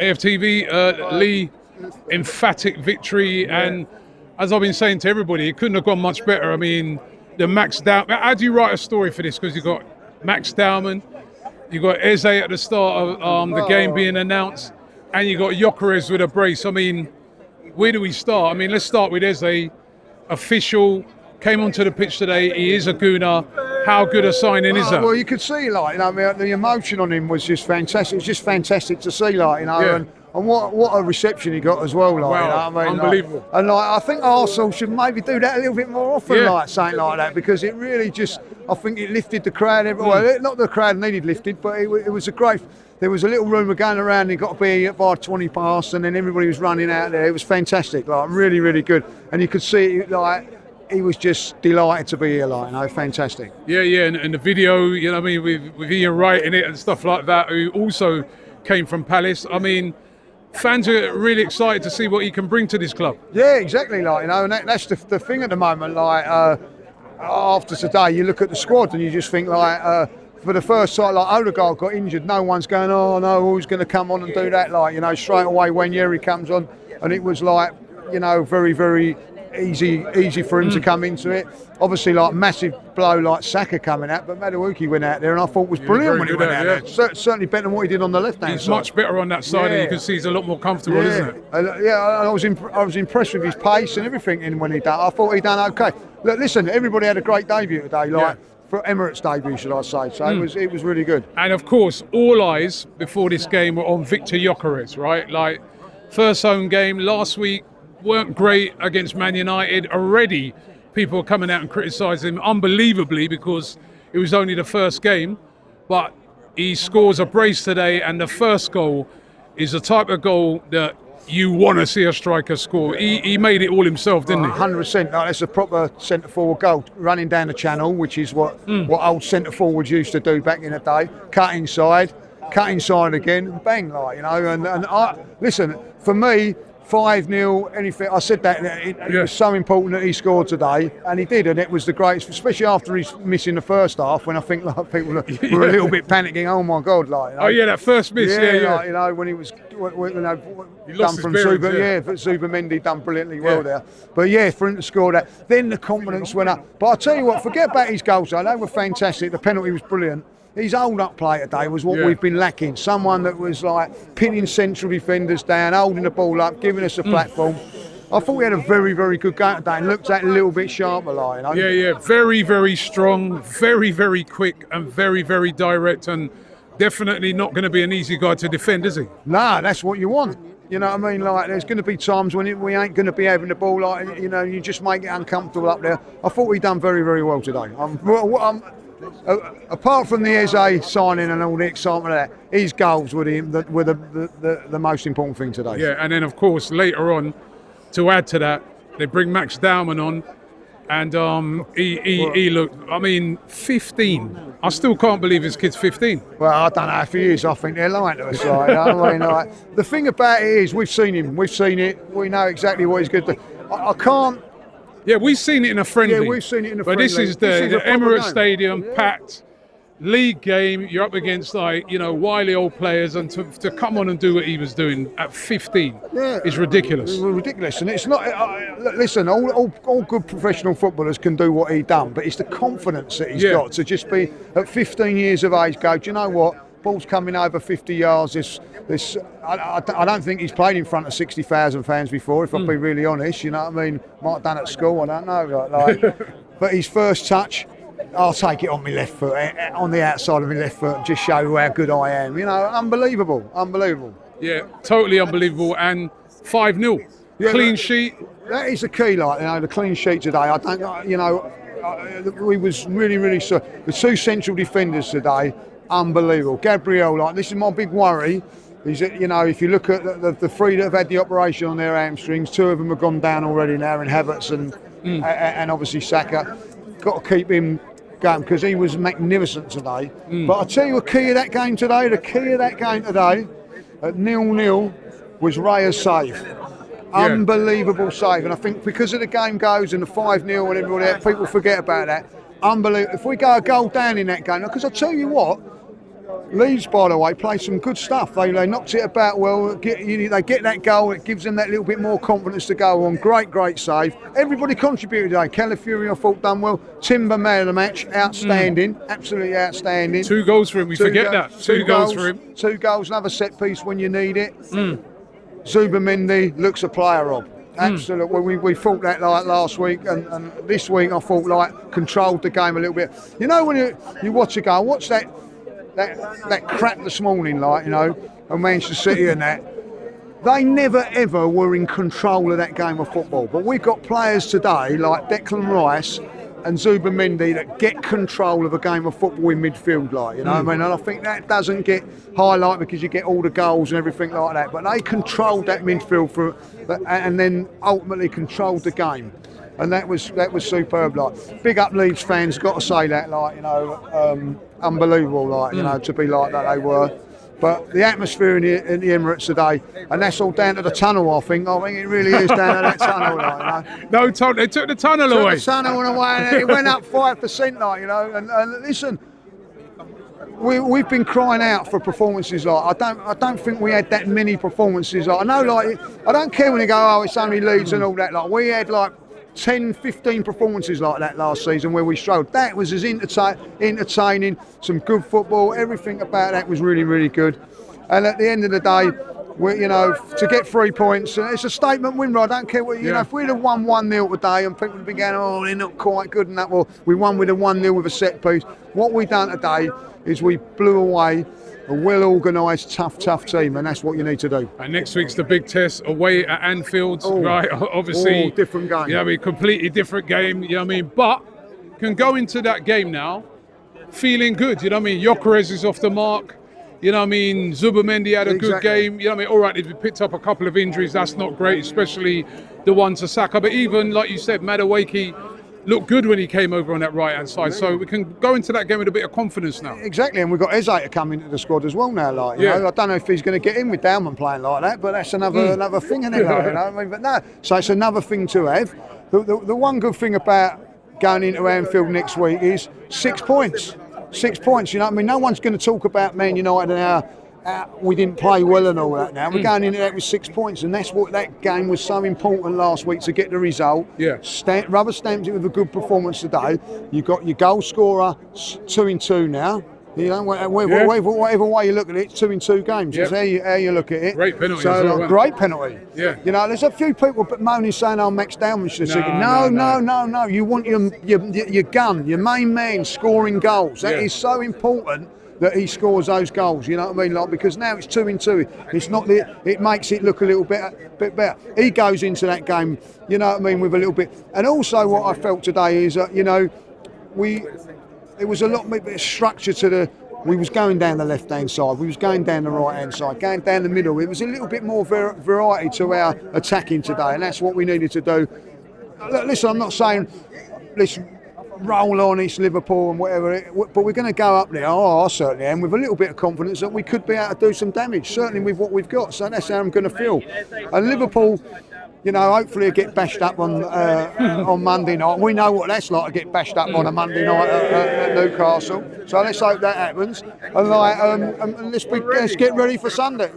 AFTV, Lee, emphatic victory, and as I've been saying to everybody, it couldn't have gone much better. I mean, the Max Dowman. How do you write a story for this? Because you've got Max Dowman, you've got Eze at the start of the game being announced, and you got Gyökeres with a brace. I mean, where do we start? I mean, let's start with Eze. Official, came onto the pitch today. He is a gooner. How good a signing is that? Well, you could see, like, you know, the emotion on him was just fantastic. It was just fantastic to see, like, you know, Yeah. and what a reception he got as well, like, Wow, you know what I mean? unbelievable. Like, and like, I think Arsenal should maybe do that a little bit more often, Yeah. like something like that, because it really just, I think it lifted the crowd. Well, not the crowd needed lifted, but it was a great. There was a little rumour going around. He got to be by 20 past, and then everybody was running out there. It was fantastic, like really, really good, and you could see like. He was just delighted to be here, like, you know, fantastic. Yeah, and the video, you know what I mean, with Ian Wright in it and stuff like that, who also came from Palace. I mean, fans are really excited to see what he can bring to this club. Yeah, exactly, like, you know, and that's the thing at the moment, like, after today, you look at the squad and you just think, like, for the first time, like, Odegaard got injured, no one's going, oh no, who's going to come on and do that, like, you know, straight away when Yeri comes on, and it was like, you know, very, very easy for him to come into it. Obviously, like, massive blow like Saka coming out, but Madueke went out there and I thought was brilliant when he went out there. Certainly better than what he did on the left hand side. He's much better on that side, and you can see he's a lot more comfortable, isn't it? I was impressed with his pace and everything. And when he done, I thought he done okay. Look, listen, everybody had a great debut today, like for Emirates debut, should I say? So it was really good. And of course, all eyes before this game were on Victor Gyökeres, right? Like, first home game last week. Weren't great against Man United. Already people are coming out and criticising him unbelievably because it was only the first game, but he scores a brace today, and the first goal is the type of goal that you want to see a striker score. He made it all himself, didn't he? 100%. No, that's a proper centre forward goal, running down the channel, which is what old centre forwards used to do back in the day. Cut inside again, and bang, like, you know. And I listen, for me, 5-0, anything. I said that it was so important that he scored today, and he did, and it was the greatest, especially after he's missing the first half, when I think, like, people were a little bit panicking. Oh my God, like, you know? Oh yeah, that first miss, yeah. Like, you know, when he was, you know, he done lost from his bearings, Zuber, but Zuber Mendy done brilliantly well there. But yeah, for him to score that, then the confidence went up. But I tell you what, forget about his goals though; they were fantastic. The penalty was brilliant. His hold-up play today was what we've been lacking. Someone that was like pinning central defenders down, holding the ball up, giving us a platform. I thought we had a very, very good game today and looked at a little bit sharper, like, you know. Yeah. Very, very strong, very, very quick, and very, very direct, and definitely not going to be an easy guy to defend, is he? Nah, that's what you want. You know what I mean? Like, there's going to be times when we ain't going to be having the ball, like, you know, you just make it uncomfortable up there. I thought we done very, very well today. Apart from the Eze signing and all the excitement of that, his goals were the most important thing today. Yeah, and then of course later on, to add to that, they bring Max Dowman on, and he looked. I mean, 15. I still can't believe his kid's 15. Well, I don't know if he is. I think they're lying to us. Like, I mean, like, the thing about it is, we've seen him. We've seen it. We know exactly what he's good to do. I can't. Yeah, we've seen it in a friendly. Yeah, we've seen it in a friendly. But this is the Emirates Stadium, yeah. packed, league game. You're up against, like, you know, wily old players, and to come on and do what he was doing at 15 is ridiculous. Ridiculous, and it's not. Listen, all good professional footballers can do what he done, but it's the confidence that he's got to just be at 15 years of age. Go, do you know what? Ball's coming over 50 yards. I don't think he's played in front of 60,000 fans before, if I'll be really honest. You know what I mean? Might have done at school, I don't know. Like, but his first touch, I'll take it on my left foot, on the outside of my left foot, and just show how good I am. You know, unbelievable. Yeah, totally unbelievable. And 5-0, clean sheet. That is the key, like, you know, the clean sheet today. I don't, you know, we was really, the two central defenders today. Unbelievable. Gabriel, like, this is my big worry, is that, you know, if you look at the three that have had the operation on their hamstrings, two of them have gone down already now, in Havertz and obviously Saka. Got to keep him going because he was magnificent today. But I tell you the key of that game today, at 0-0 was Raya's save. Unbelievable save. And I think because of the game goes and the 5-0 and everybody else, people forget about that. Unbelievable. If we go a goal down in that game, because I tell you what, Leeds, by the way, played some good stuff. They knocked it about well. They get that goal. It gives them that little bit more confidence to go on. Great save. Everybody contributed today. Calafiori, I thought, done well. Timber, man of the match. Outstanding. Absolutely outstanding. 2 goals for him. We forget that. 2 goals for him. 2 goals. Another set piece when you need it. Zubimendi looks a player, Rob. Absolutely. We thought that like last week, and this week I thought like controlled the game a little bit. You know, when you watch a goal, watch that crap this morning, like, you know, and Manchester City and that. They never ever were in control of that game of football. But we've got players today like Declan Rice and Zubimendi that get control of a game of football in midfield, like, you know what I mean? And I think that doesn't get highlighted because you get all the goals and everything like that. But they controlled that midfield and then ultimately controlled the game. And that was superb. Like, big up Leeds fans, got to say that, like, you know, unbelievable, like, you know, to be like that they were. But the atmosphere in the Emirates today, and that's all down to the tunnel, I think. I think it really is down to that tunnel, like, you know. No, they took the tunnel away. The tunnel away, and it went up 5%, like, you know. And listen, we've been crying out for performances like. I don't think we had that many performances like. I know, like, I don't care when you go, oh, it's only Leeds and all that. Like, we had like 10, 15 performances like that last season where we struggled. That was as entertaining, some good football, everything about that was really, really good. And at the end of the day, you know, to get 3 points, it's a statement win, I don't care what, you know, if we'd have won 1-0 today and people would be going, oh, they're not quite good and that, well, we won with a 1-0 with a set piece. What we done today is we blew away a well-organised, tough team, and that's what you need to do. And next week's the big test away at Anfield, right? Obviously, different game. Yeah, I mean, completely different game. You know what I mean? But can go into that game now feeling good. You know what I mean? Gyökeres is off the mark. You know what I mean? Zubimendi had a good game. You know what I mean? All right, if you picked up a couple of injuries, that's not great, especially the one to Saka. But even, like you said, Madueke looked good when he came over on that right-hand side. So we can go into that game with a bit of confidence now. Exactly, and we've got Eze to come into the squad as well now. Like, you know, I don't know if he's going to get in with Dman playing like that, but that's another thing, isn't it? Like, you know? I mean, but no, so it's another thing to have. The one good thing about going into Anfield next week is 6 points. 6 points, you know what I mean? No one's going to talk about Man United and how we didn't play well and all that now. We're going into that with 6 points, and that's what that game was so important last week to get the result. Yeah. Rubber stamped it with a good performance today. You got your goal scorer 2-2 now. You know, whatever way you look at it, 2 in 2 games. That's how you look at it. Great penalty. So, great penalty. Yeah. You know, there's a few people moaning saying, "Oh, Max Dman should have taken." No. You want your gun, your main man scoring goals. That is so important that he scores those goals. You know what I mean? Like, because now it's 2 in 2. It's not it makes it look a little bit better. He goes into that game, you know what I mean, with a little bit. And also, what I felt today is that, you know, there was a lot bit of structure to we was going down the left-hand side, we was going down the right-hand side, going down the middle. It was a little bit more variety to our attacking today, and that's what we needed to do. Look, listen, I'm not saying, listen, roll on, it's Liverpool and whatever, but we're going to go up there, I certainly am, with a little bit of confidence that we could be able to do some damage, certainly with what we've got, so that's how I'm going to feel. And Liverpool, you know, hopefully it'll get bashed up on Monday night. We know what that's like to get bashed up on a Monday night at Newcastle. So let's hope that happens. And let's get ready for Sunday.